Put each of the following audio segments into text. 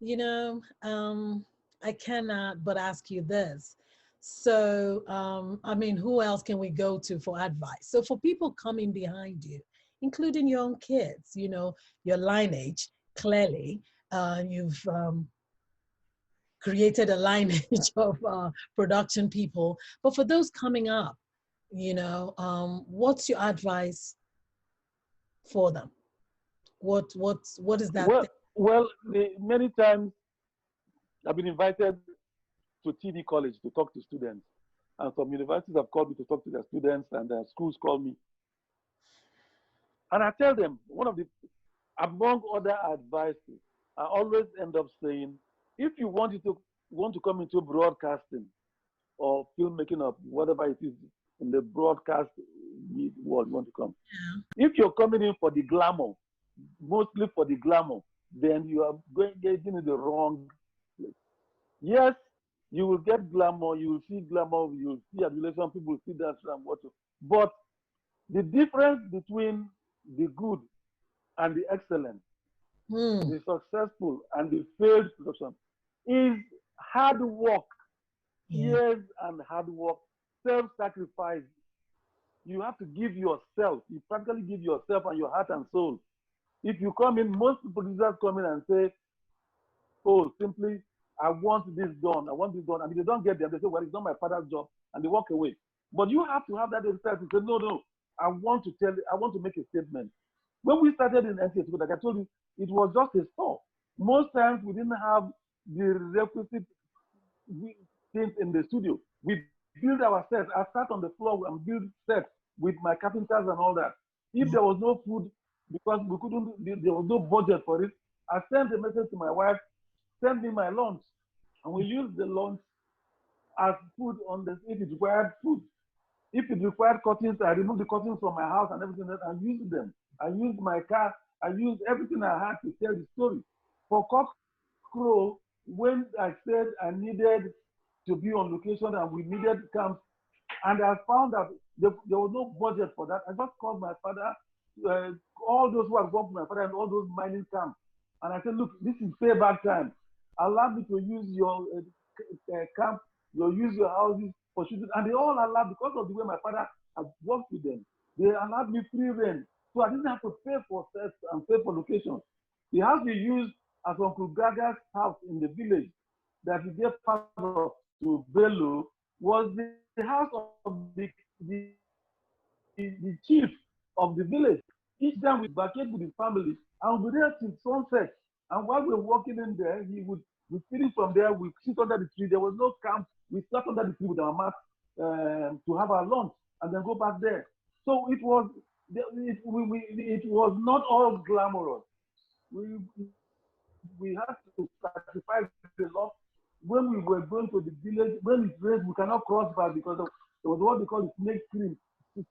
You know, I cannot but ask you this. So, I mean, who else can we go to for advice? So, for people coming behind you, including your own kids, you know, your lineage, clearly, you've created a lineage of production people. But for those coming up, you know, what's your advice for them? What is that Well, thing? many times I've been invited to TD College to talk to students, and some universities have called me to talk to their students, and their schools call me, and I tell them one of the among other advices, I always end up saying, if you want to come into broadcasting or filmmaking or whatever it is in the broadcast world you want to come, if you're coming in for the glamour, mostly for the glamour, then you are getting in the wrong place. Yes, you will get glamour, you will see glamour, you will see adulation, people will see that and what. But the difference between the good and the excellent, Hmm. the successful and the failed production is hard work, Yeah. tears and hard work, self-sacrifice. You have to give yourself, you practically give yourself and your heart and soul. If you come in, most producers come in and say, oh, simply, I want this done, I want this done. And if they don't get them, they say, well, it's not my father's job, and they walk away. But you have to have that insight to say, no, no, I want to tell you, I want to make a statement. When we started in NTA, like I told you, it was just a store. Most times we didn't have the requisite things in the studio. We build our sets. I sat on the floor and build sets with my carpenters and all that. If Yeah. there was no food, because we couldn't, there was no budget for it, I sent a message to my wife, send me my lunch, and we use the lunch as food on the if it required food. If it required curtains, I removed the curtains from my house and everything else and used them. I used my car, I used everything I had to tell the story. For Cockcrow, when I said I needed to be on location and we needed camps, and I found that there was no budget for that, I just called my father, all those who have worked with my father and all those mining camps. And I said, look, this is payback time. Allow me to use your camp, you'll use your houses for shooting. And they all allowed, because of the way my father had worked with them, they allowed me free reign. So I didn't have to pay for sets and pay for locations. The house we used as Uncle Gaga's house in the village that we gave part of to Bello was the house of the chief of the village. Each time we vacate with his family and we'll be there till sunset. And while we're walking in there, we finish from there, we sit under the tree. There was no camp. We sat under the tree with our mat to have our lunch and then go back there. So it was not all glamorous. We had to sacrifice a lot. When we were going to the village, when it rains, we cannot cross back because there was what they call the snake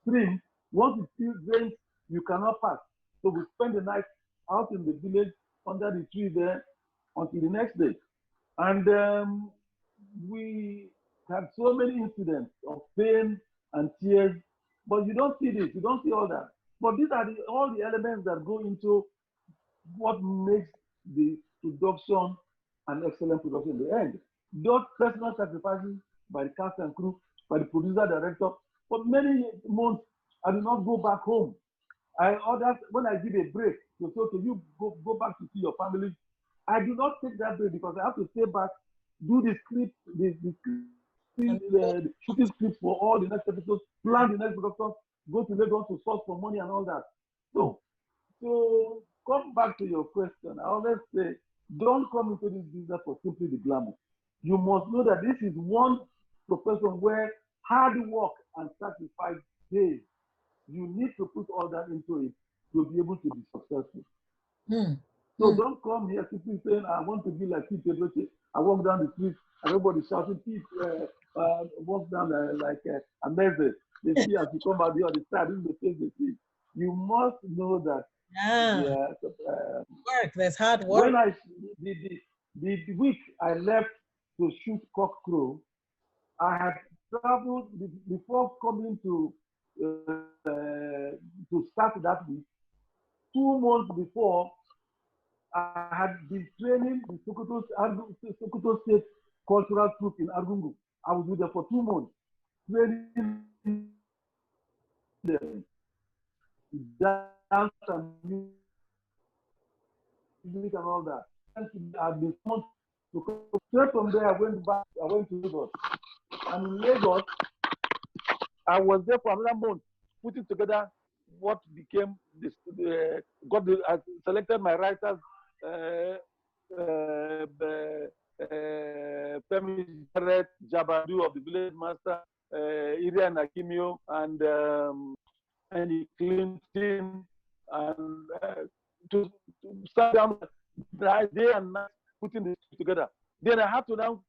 stream. Once it feels rains, you cannot pass. So we spend the night out in the village under the tree there until the next day. And we had so many incidents of pain and tears, but you don't see this, you don't see all that. But these are all the elements that go into what makes the production an excellent production in the end. Those personal sacrifices by the cast and crew, by the producer, director. For many months, I did not go back home. I ordered, when I give a break, to say, okay, you go back to see your family. I do not take that break because I have to stay back, do the script, And the shooting script for all the next episodes, plan the next production, go to Lagos to source for money and all that. So to come back to your question, I always say, don't come into this business for simply the glamour. You must know that this is one profession where hard work and sacrifice pays. You need to put all that into it to be able to be successful. hmm, So hmm, don't come here simply saying, I want to be like Pete Pedroche. I walk down the street and everybody shouting, Pete, walk down like amazing. They see as you come out the other side, this is the face they see. You must know that yeah, yeah, work. There's hard when work. the, the, the week I left to shoot Cockcrow, I had traveled before coming to start that week. 2 months before, I had been training the Sokoto State Cultural Troupe in Argungu. I was with them for 2 months, training them, dance and music and all that. I've been summoned to come. Straight from there, I went to Lagos. And in Lagos, I was there for another month, putting together what became this. I selected my writers, Femi Jabadu of the Village Master, Iria Nakimio, and Clinton, and to start down day and night putting this together. Then I had to now.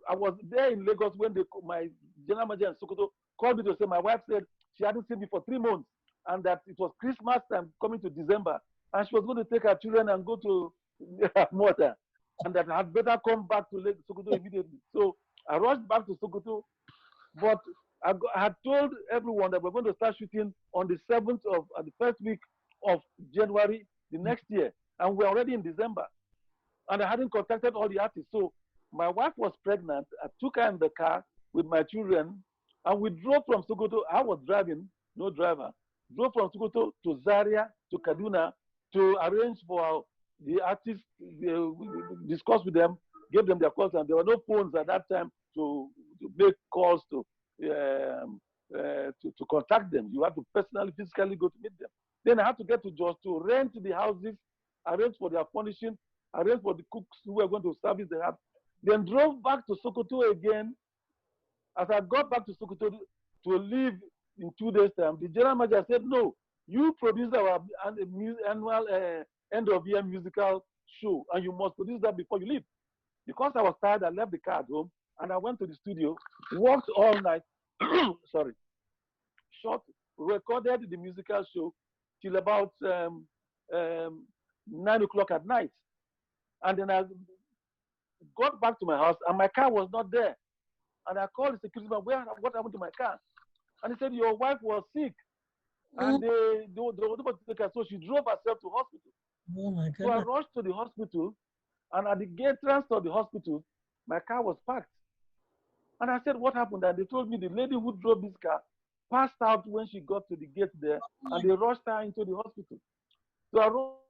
I was there in Lagos when my general manager in Sokoto called me to say my wife said she hadn't seen me for 3 months and that it was Christmas time coming to December and she was going to take her children and go to her mother and that I had better come back to Sokoto immediately. So I rushed back to Sokoto, but I had told everyone that we're going to start shooting on the 7th of the first week of January the next year, and we're already in December. And I hadn't contacted all the artists. So my wife was pregnant. I took her in the car with my children, and we drove from Sokoto. I was driving, no driver. Drove from Sokoto to Zaria, to Kaduna, to arrange for the artists, discuss with them, give them their calls, and there were no phones at that time to make calls to contact them. You have to personally, physically go to meet them. Then I had to get to Jos to rent the houses, arrange for their furnishing, arrange for the cooks who were going to service the house. Then drove back to Sokoto again. As I got back to Sokoto to leave in 2 days' time, the general manager said, no, you produce our annual end of year musical show, and you must produce that before you leave. Because I was tired, I left the car at home, and I went to the studio, worked all night, sorry, recorded the musical show till about 9 o'clock at night. And then I got back to my house, and my car was not there. And I called the security man, what happened to my car? And he said, your wife was sick. And they were able to take her, so she drove herself to hospital. Oh my goodness. So I rushed to the hospital, and at the gate transfer of the hospital, my car was parked. And I said, what happened? And they told me the lady who drove this car passed out when she got to the gate there, and they rushed her into the hospital. So I rushed.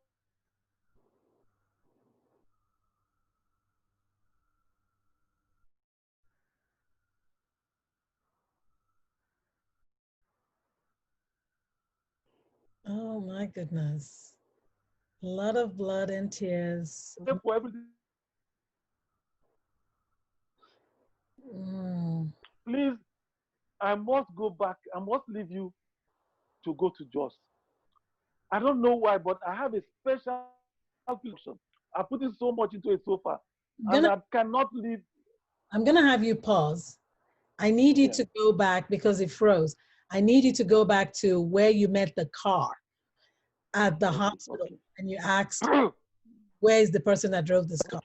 Oh my goodness. A lot of blood and tears. For everything. Please, I must go back. I must leave you to go to Jos. I don't know why, but I have a special feeling. I put in so much into it so far, and I cannot leave. I'm going to have you pause. I need you to go back because it froze. I need you to go back to where you met the car at the hospital, and you asked, where is the person that drove this car?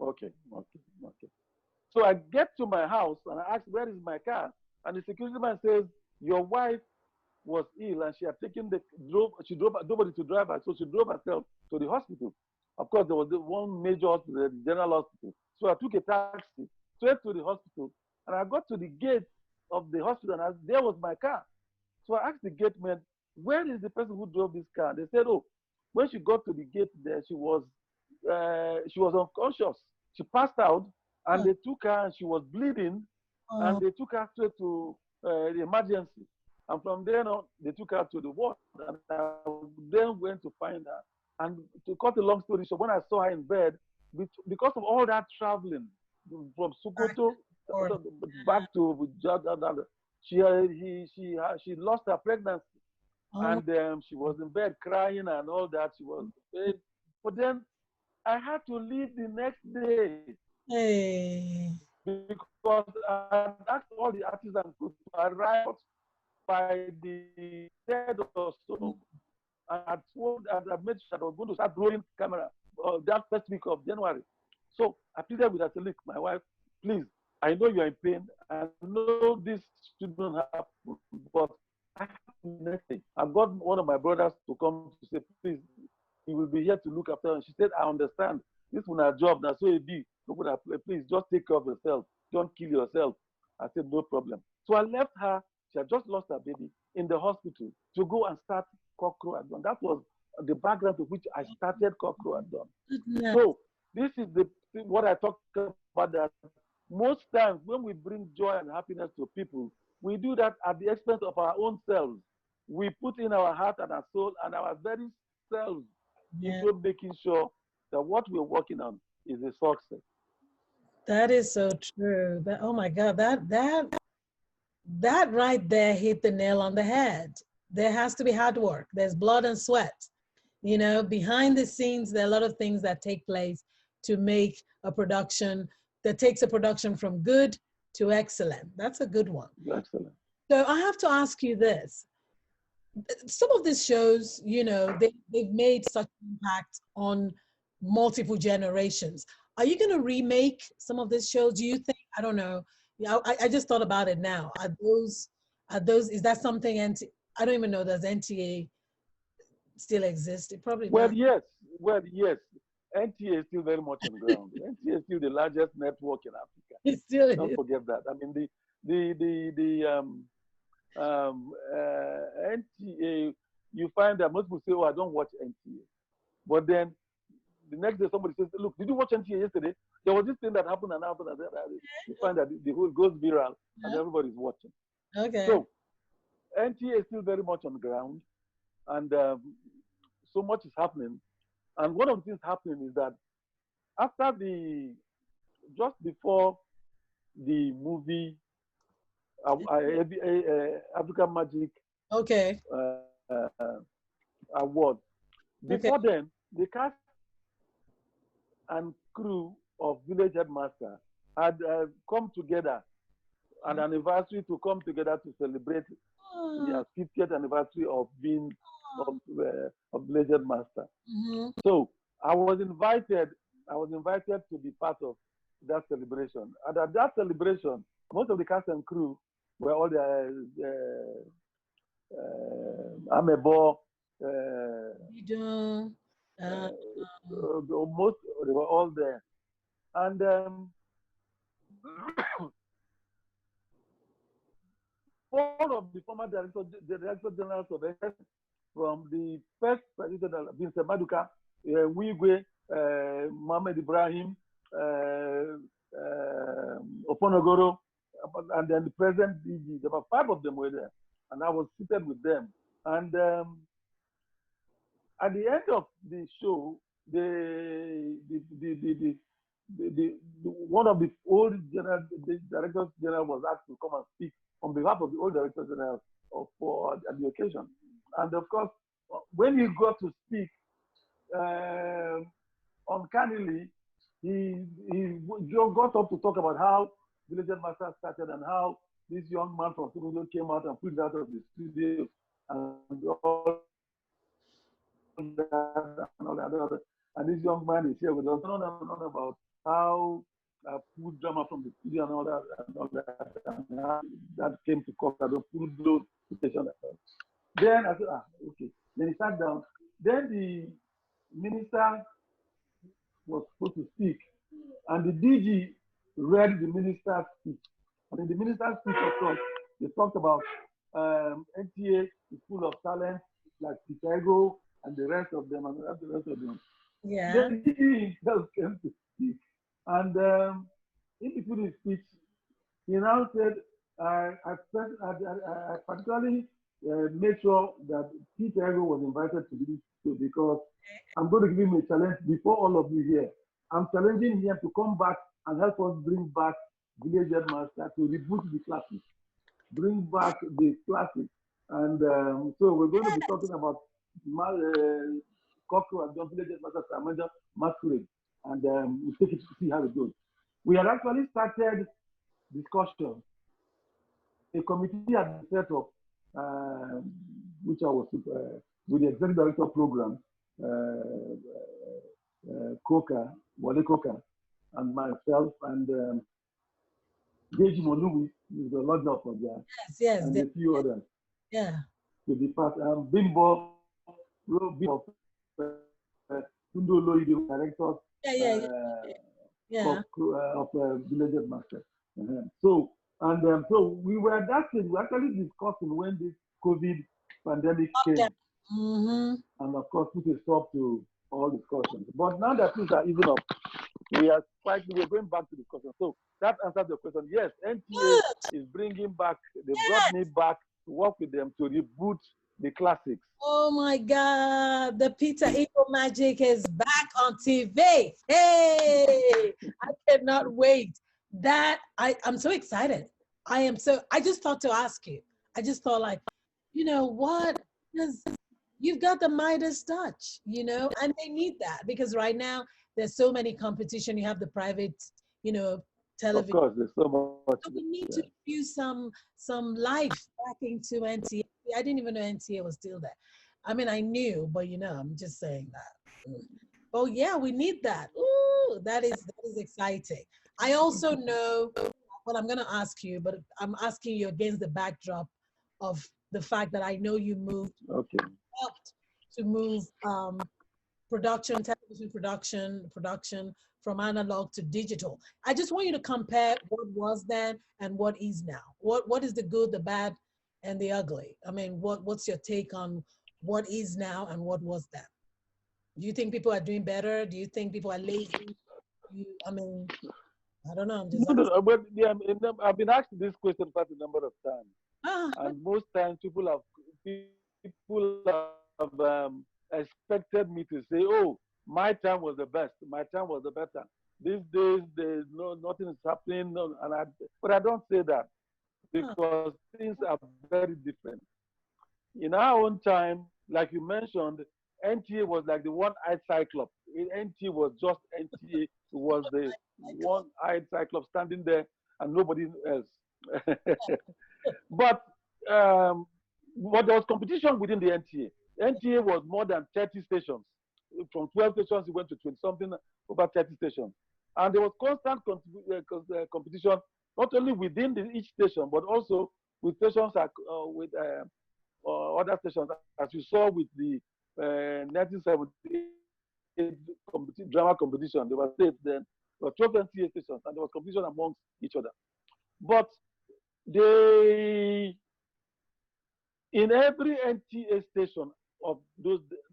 Okay. So I get to my house and I ask, where is my car? And the security man says, your wife was ill and she had taken she drove nobody to drive her, so she drove herself to the hospital. Of course, there was one major hospital, the general hospital. So I took a taxi straight to the hospital, and I got to the gate of the hospital, and there was my car. So I asked the gate man, where is the person who drove this car? They said, oh, when she got to the gate there, she was unconscious. She passed out, and they took her, and she was bleeding, and they took her straight to the emergency. And from there on, they took her to the ward, and I then went to find her. And to cut a long story short, when I saw her in bed, because of all that traveling from Sokoto back to Jada, she lost her pregnancy, and she was in bed crying and all that. She was in. But then I had to leave the next day. Hey. Because I asked all the artists to arrive by the 3rd or so. I made sure I was going to start rolling camera that first week of January. So I pleaded with her, I said, look, my wife, please, I know you're in pain. I know this shouldn't happen, but I have to next thing. I got one of my brothers to come to say, please, he will be here to look after her. And she said, I understand. This is our job. Now, so it be. Please just take care of yourself. Don't kill yourself. I said, no problem. So I left her. She had just lost her baby in the hospital to go and start Cockroach at Dawn. That was the background to which I started Cockroach at Dawn. So this is what I talked about, that most times when we bring joy and happiness to people, we do that at the expense of our own selves. We put in our heart and our soul and our very selves into making sure that what we're working on is a success. That is so true. That, oh my God, that right there hit the nail on the head. There has to be hard work. There's blood and sweat. You know, behind the scenes, there are a lot of things that take place to make a production that takes a production from good to excellent. That's a good one. Excellent. So I have to ask you this. Some of these shows, you know, they've made such impact on multiple generations. Are you going to remake some of these shows? Do you think? I don't know. You know, I just thought about it now. Are those? Is that something? I don't even know. Does NTA still exist? It probably well, not. yes. Well, yes. NTA is still very much on the ground. NTA is still the largest network in Africa. It still is. Don't forget that. I mean, NTA, you find that most people say, "Oh, I don't watch NTA," but then the next day somebody says, "Look, did you watch NTA yesterday? There was this thing that happened and happened." And you find that the whole goes viral and everybody's watching. Okay. So NTA is still very much on the ground, and so much is happening. And one of the things happening is that after just before the movie African Magic Award, before then, the cast and crew of Village Headmaster had come together, an anniversary to come together to celebrate their 50th anniversary of being of Village Headmaster. So I was invited to be part of that celebration. And at that celebration, most of the cast and crew were all Amebo, most they were all there. And four of the former director generals of SS, from the first president, Vincent Maduka, Wigwe, Mohamed Ibrahim, Oponogoro, and then the present DG. There were 5 of them were there, and I was seated with them. And at the end of the show, one of the old directors general was asked to come and speak on behalf of the old director general at the occasion. And of course, when he got to speak, uncannily, he got up to talk about how Village Headmaster started and how this young man from Sokoto came out and pulled out of the studio and all that. And this young man is here with us, not about how I pulled drama from the studio and all that, and how that came to court. I don't full blown situation. Then I said, okay. Then he sat down. Then the minister was supposed to speak, and the DG read the minister's speech. And in the minister's speech, of course, they talked about NTA is full of talent, like Peter Igho and the rest of them, and the rest of them. Yeah. Then the DG himself came to speak, and in between his speech, he now said, I particularly made sure that Peter Igho was invited to this show because I'm going to give him a challenge before all of you here. I'm challenging him to come back and help us bring back Village Headmaster, to reboot the classic, bring back the classic. And so we're going to be talking about Cockroach at Dawn, Village Headmaster, Samanja Masquerade, and we'll take it to see how it goes. We had actually started discussion. A committee had been set up, which I was with the executive director of program, Wale Koka, and myself, and Deji Moluwi, who is the Lord of there, and a few others. Yeah. To be part, Bimbo, directors Yeah, yeah, yeah. Yeah. of Village Headmaster. So, and so we were at that stage, we actually discussing when this COVID pandemic Okay. came, Mm-hmm. and of course put a stop to all discussions. But now that things are easing up, we're going back to discussion. So that answers the question. Yes, NTA Good. is bringing back, they brought Yes. me back to work with them to reboot the classics. Oh my God, the Peter Igho magic is back on TV. Hey, I cannot wait. I'm so excited. I just thought to ask you. I just thought like, you know what? Because you've got the Midas touch, and they need that because right now there's so many competition. You have the private, Of television. course, there's so much. So we need to infuse some life back into NTA. I didn't even know NTA was still there. I mean, I knew, but I'm just saying that. Oh yeah, we need that. Ooh, that is exciting. I also know what I'm gonna ask you, but I'm asking you against the backdrop of the fact that I know you helped to move television production from analog to digital. I just want you to compare what was then and what is now. What is the good, the bad, and the ugly? I mean, what's your take on what is now and what was then? Do you think people are doing better? Do you think people are lazy? I mean, I don't know. I'm just asking. But yeah, I've been asked this question quite a number of times, Ah, and most times people have expected me to say, "Oh, my time was the best. My time was the better." These days, there's nothing is happening, but I don't say that ah, because things are very different. In our own time, like you mentioned, NTA was like the one-eyed cyclops. NTA was just NTA. It was the one-eyed cyclops standing there and nobody else. but um, but there was competition within the NTA. NTA was more than 30 stations. From 12 stations, it went to 20 something, over 30 stations. And there was constant competition, not only within each station, but also with stations with other stations, as you saw with the 1978 drama competition. There were states then, there were 12 NTA stations, and there was competition amongst each other. But they, in every NTA station of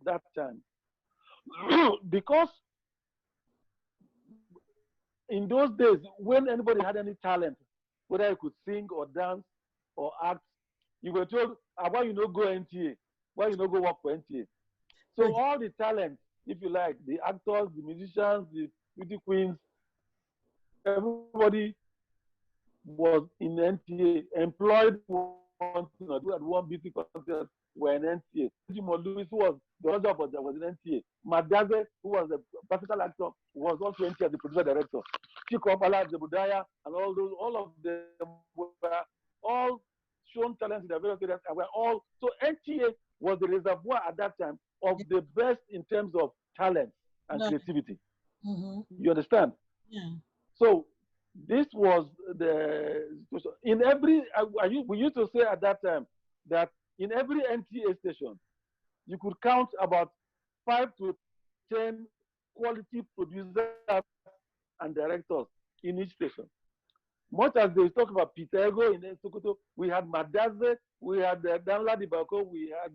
that time, because in those days, when anybody had any talent, whether you could sing or dance or act, you were told, why you not go NTA? Why you not go work for NTA? So all the talent, if you like, the actors, the musicians, the beauty queens, everybody was in NTA, employed one thing or do at one beauty contest were in NTA. Jimo Lewis, who was the other but that was in NTA. Madaze, who was the practical actor, was also NTA, the producer director. Chiko Bala, the Budaya, and all of them were all shown talent in their various areas, and were all, so NTA was the reservoir at that time of the best in terms of talent and creativity. Mm-hmm. You understand? Yeah. So this was in every, we used to say at that time that in every NTA station, you could count about 5 to 10 quality producers and directors in each station. Much as they talk about Peter Igho in Sokoto, we had Madaze, we had Danla Dibako, we had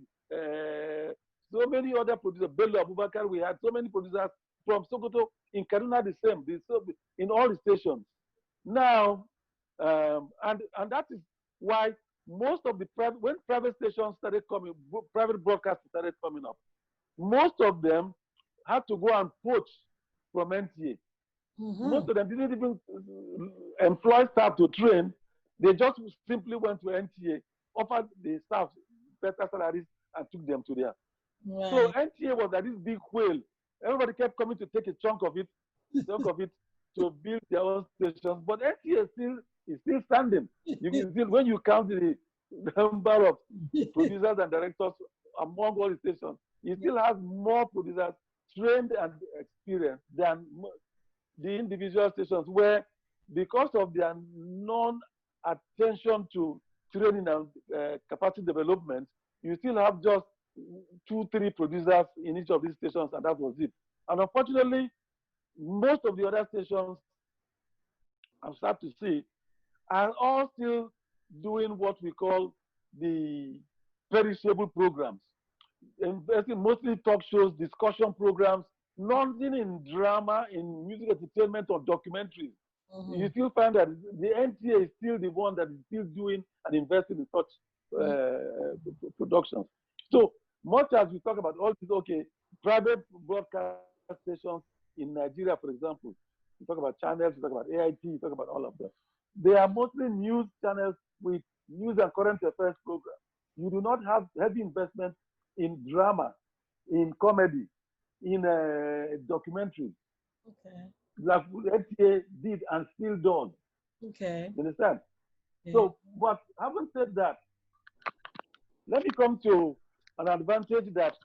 so many other producers, Bello Abubakar, we had so many producers from Sokoto. In Kaduna, the same, in all the stations. Now, and that is why most of the when private stations started coming, private broadcasts started coming up, most of them had to go and poach from NTA. Mm-hmm. Most of them didn't even employ staff to train. They just simply went to NTA, offered the staff better salaries, and took them to there. Right. So NTA was like this big whale. Everybody kept coming to take a chunk of it to build their own stations. But NTA is still standing. You can still, when you count the number of producers and directors among all the stations, it still has more producers trained and experienced than the individual stations, where because of their non-attention to training and capacity development, you still have just 2, 3 producers in each of these stations, and that was it. And unfortunately, most of the other stations, I'm sad to say, are all still doing what we call the perishable programs, investing mostly talk shows, discussion programs, nothing in drama, in music entertainment or documentaries. You still find that the NTA is still the one that is still doing and investing in such productions. So much as we talk about all this, okay, private broadcast stations in Nigeria, for example, we talk about channels, we talk about AIT, we talk about all of them. They are mostly news channels with news and current affairs programs. You do not have heavy investment in drama, in comedy, in documentaries. Okay. Like NTA did and still does. Okay. You understand? Yeah. So, but having said that, let me come to an advantage that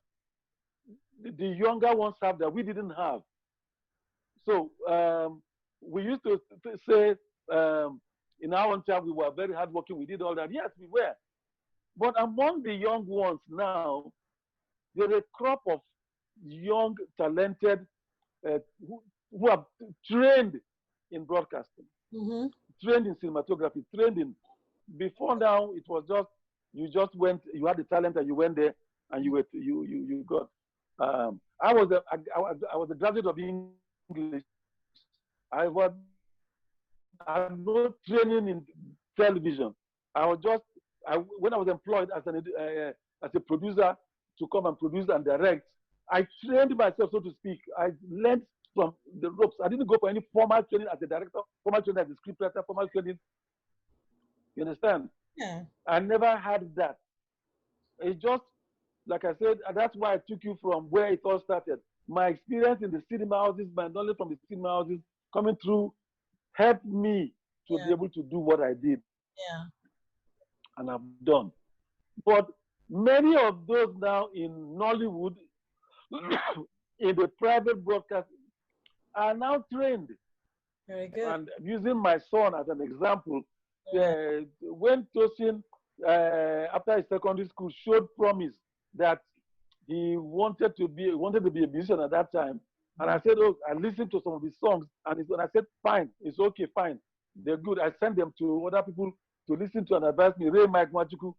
the younger ones have that we didn't have. So we used to say in our own time we were very hardworking. We did all that. Yes, we were. But among the young ones now, there's a crop of young, talented who are trained in broadcasting, trained in cinematography, trained in. Before now, it was just you just went, you had the talent, and you went there, and you got. I was a graduate of English. I had no training in television. I was just when I was employed as a producer to come and produce and direct, I trained myself, so to speak. I learned from the ropes. I didn't go for any formal training as a director, formal training as a scriptwriter, formal training. You understand? Yeah. I never had that. It's just, like I said, that's why I took you from where it all started. My experience in the cinema houses, my knowledge from the cinema houses coming through helped me to be able to do what I did. Yeah. And I've done. But many of those now in Nollywood, in the private broadcast, are now trained. Very good. And using my son as an example, when Tosin, after his secondary school, showed promise that he wanted to be a musician at that time, and I said, oh, I listened to some of his songs, and I said, fine, it's okay, fine, they're good. I sent them to other people to listen to and advise me. Ray Mike Machuku,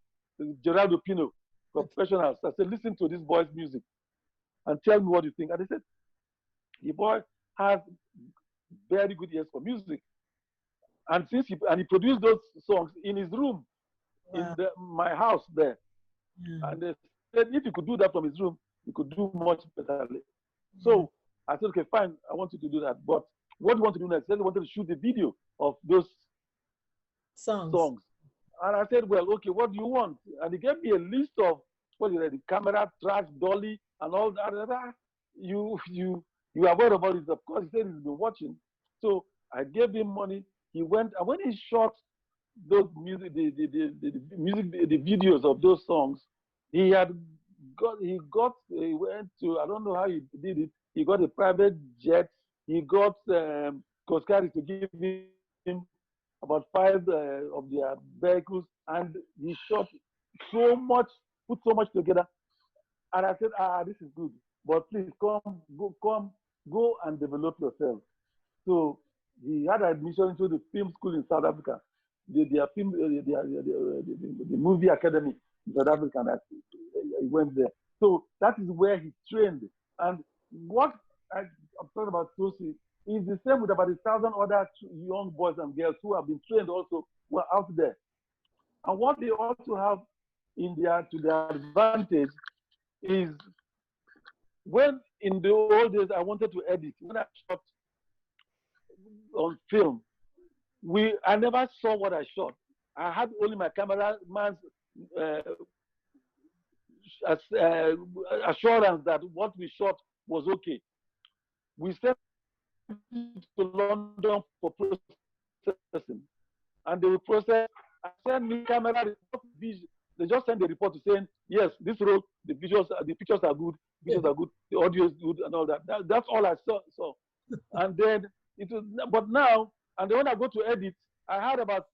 Geraldo Pino, professionals. I said, listen to this boy's music and tell me what you think. And they said, the boy has very good ears for music. And since he produced those songs in his room, in my house there. And they said, if he could do that from his room, he could do much better. So I said, okay, fine, I want you to do that. But what do you want to do next? They wanted to shoot the video of those songs. And I said, well, okay, what do you want? And he gave me a list of the camera, tracks, dolly, and all that. You are aware about it. Of course, he said he's been watching. So I gave him money. He went, and when he shot those music, the videos of those songs, he went to, I don't know how he did it. He got a private jet. He got Koskari to give him about 5 of their vehicles, and he shot so much, put so much together. And I said, this is good, but please go and develop yourself. So he had admission into the film school in South Africa, the movie academy in South Africa, and he went there. So that is where he trained. And what I'm talking about, Tosi, is the same with about 1,000 other young boys and girls who have been trained also, who are out there. And what they also have to their advantage is, when in the old days I wanted to edit, when I shot on film, I never saw what I shot. I had only my cameraman's assurance that what we shot was okay. We sent it to London for processing, and they will process. I send me camera report. They just send the report to saying, yes, this road, the pictures are good, the audio is good, and all that. That's all I saw. And then but now, and then when I go to edit, I had about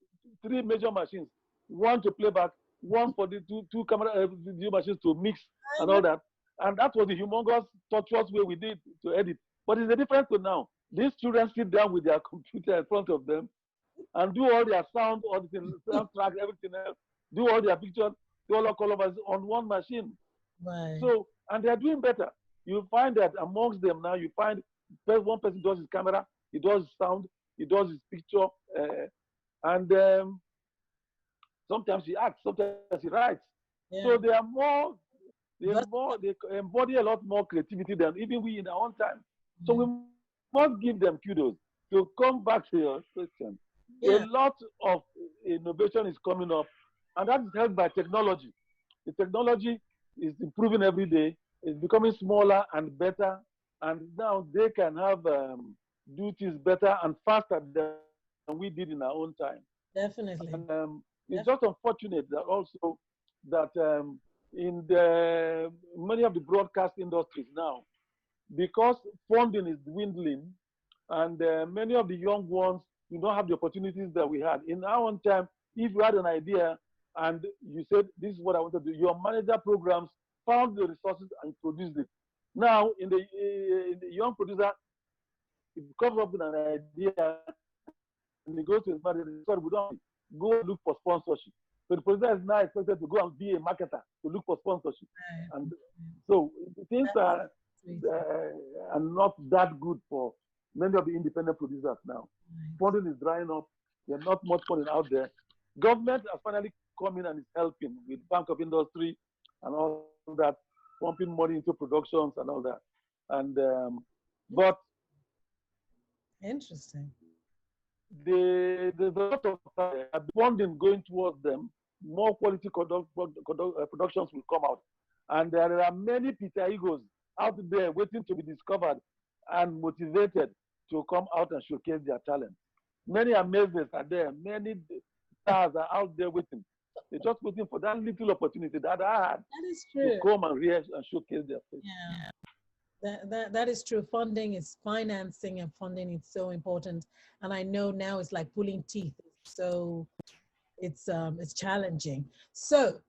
3 major machines. One to play back, one for the two camera video machines to mix and all that. And that was the humongous, tortuous way we did to edit. But it's a difference to now. These children sit down with their computer in front of them and do all their sound, all the soundtrack, everything else, do all their pictures, do all the colors on one machine. Right. So, and they are doing better. You find that amongst them now, you find one person does his camera, he does his sound, he does his picture, and sometimes he acts, sometimes he writes. Yeah. So they are more, they embody a lot more creativity than even we in our own time. So we must give them kudos. To come back to your question, a lot of innovation is coming up, and that is helped by technology. The technology is improving every day. It's becoming smaller and better, and now they can have do things better and faster than we did in our own time. Definitely. And it's just unfortunate that also that in the many of the broadcast industries now, because funding is dwindling, and many of the young ones do not have the opportunities that we had. In our own time, if you had an idea and you said, this is what I want to do, your manager programs found the resources and produced it. Now, in the young producer, he comes up with an idea and he goes to his manager, sorry, we don't go look for sponsorship. So the producer is now expected to go and be a marketer to look for sponsorship. And so things are not that good for many of the independent producers now. Funding is drying up. There's not much funding out there. Government has finally come in and is helping with Bank of Industry and all that, pumping money into productions and all that. And but interesting. There's a lot of funding going towards them. More quality productions will come out, and there are many Peter Ighos out there waiting to be discovered and motivated to come out and showcase their talent. Many amazers are there. Many stars are out there waiting. They're just waiting for that little opportunity that I had to come and showcase their face. Yeah. That is true. Funding is financing, and funding is so important. And I know now it's like pulling teeth. So it's challenging. So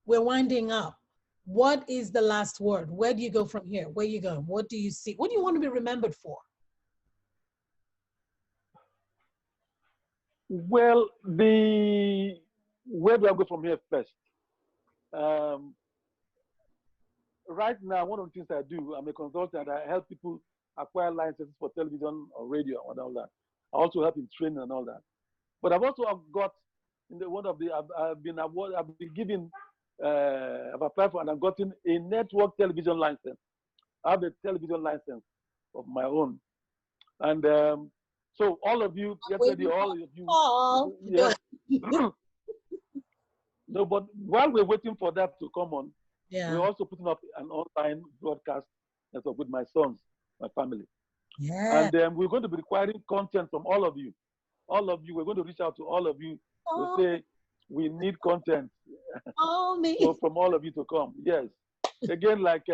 we're winding up. What is the last word? Where do you go from here? Where are you going? What do you see? What do you want to be remembered for? Well, where do I go from here first? Right now, one of the things I do, I'm a consultant. I help people acquire licenses for television or radio and all that. I also help in training and all that. But I've also got in the one of the I've been given I've applied for and I've gotten a network television license. I have a television license of my own, and so all of you get ready. All of you, yeah. No, but while we're waiting for that to come on, we're also putting up an online broadcast network with my sons, my family. Yeah. And we're going to be requiring content from all of you. All of you, we're going to reach out to all of you to say we need content so from all of you to come. Yes. Again, like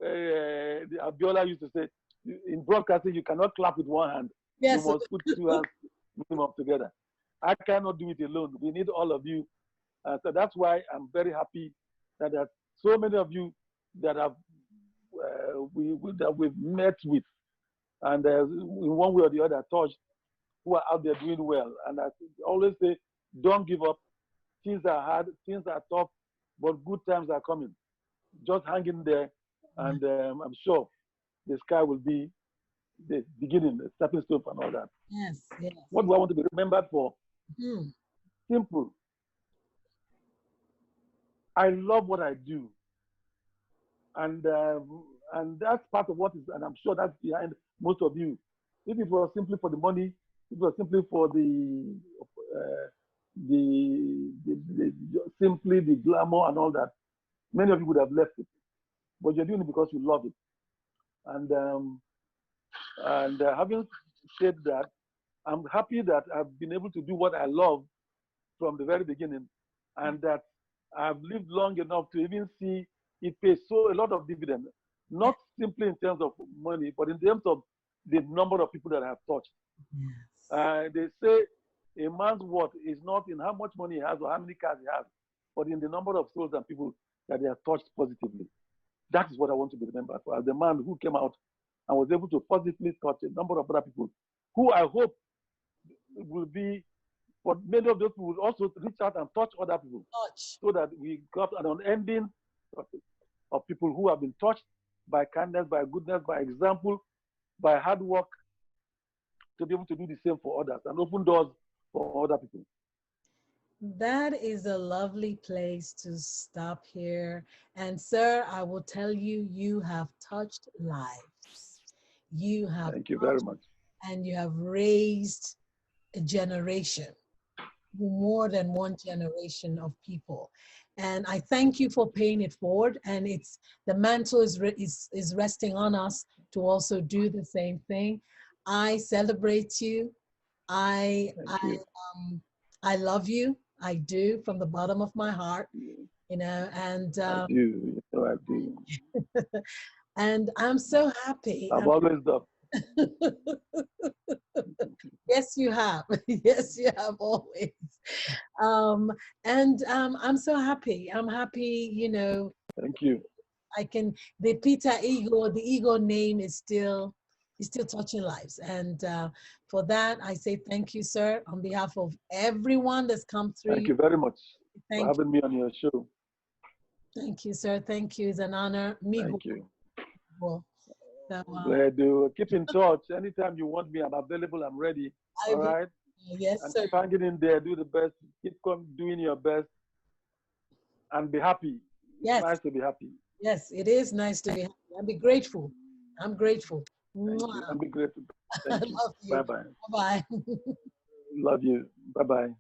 Abiola used to say, in broadcasting, you cannot clap with one hand. Yes. You must put two hands up together. I cannot do it alone. We need all of you. So that's why I'm very happy that there are so many of you that have that we've met with, and in one way or the other touched, who are out there doing well. And I always say, don't give up. Things are hard, things are tough, but good times are coming. Just hang in there, and I'm sure the sky will be the beginning, the stepping stone and all that. Yes, yes. What do I want to be remembered for? Simple. I love what I do, and that's part of what is, and I'm sure that's behind most of you. If it was simply for the money, if it was simply for simply the glamour and all that, many of you would have left it. But you're doing it because you love it. And having said that, I'm happy that I've been able to do what I love from the very beginning, and that I've lived long enough to even see it pay so a lot of dividends, not simply in terms of money, but in terms of the number of people that I have touched. Yes. They say a man's worth is not in how much money he has or how many cars he has, but in the number of souls and people that they have touched positively. That is what I want to be remembered for, as the man who came out and was able to positively touch a number of other people, who I hope will be, but many of those people will also reach out and touch other people, so that we got an unending of people who have been touched by kindness, by goodness, by example, by hard work, to be able to do the same for others and open doors for other people. That is a lovely place to stop here. And sir, I will tell you, you have touched lives. You have Thank you very much. And you have raised a generation, more than one generation of people. And I thank you for paying it forward. And it's the mantle is resting on us to also do the same thing. I celebrate you. I love you. I do, from the bottom of my heart, you know, and I do, you know, I do. And I'm so happy. I've always done. Yes, you have. Yes, you have always. I'm so happy. I'm happy, you know. Thank you. The Peter Igho, the Igho name is still touching lives. And for that, I say thank you, sir, on behalf of everyone that's come through. Thank you very much for having me on your show. Thank you, sir. Thank you. It's an honor. Thank you. So, glad to keep in touch. Anytime you want me, I'm available. I'm ready. All right? Yes, and sir. Keep hanging in there. Do the best. Keep doing your best. And be happy. Yes. It's nice to be happy. Yes, it is nice to be happy. And be grateful. I'm grateful. Thank you. And be grateful. Thank you. Love you. Bye-bye. Bye-bye. Love you. Bye-bye.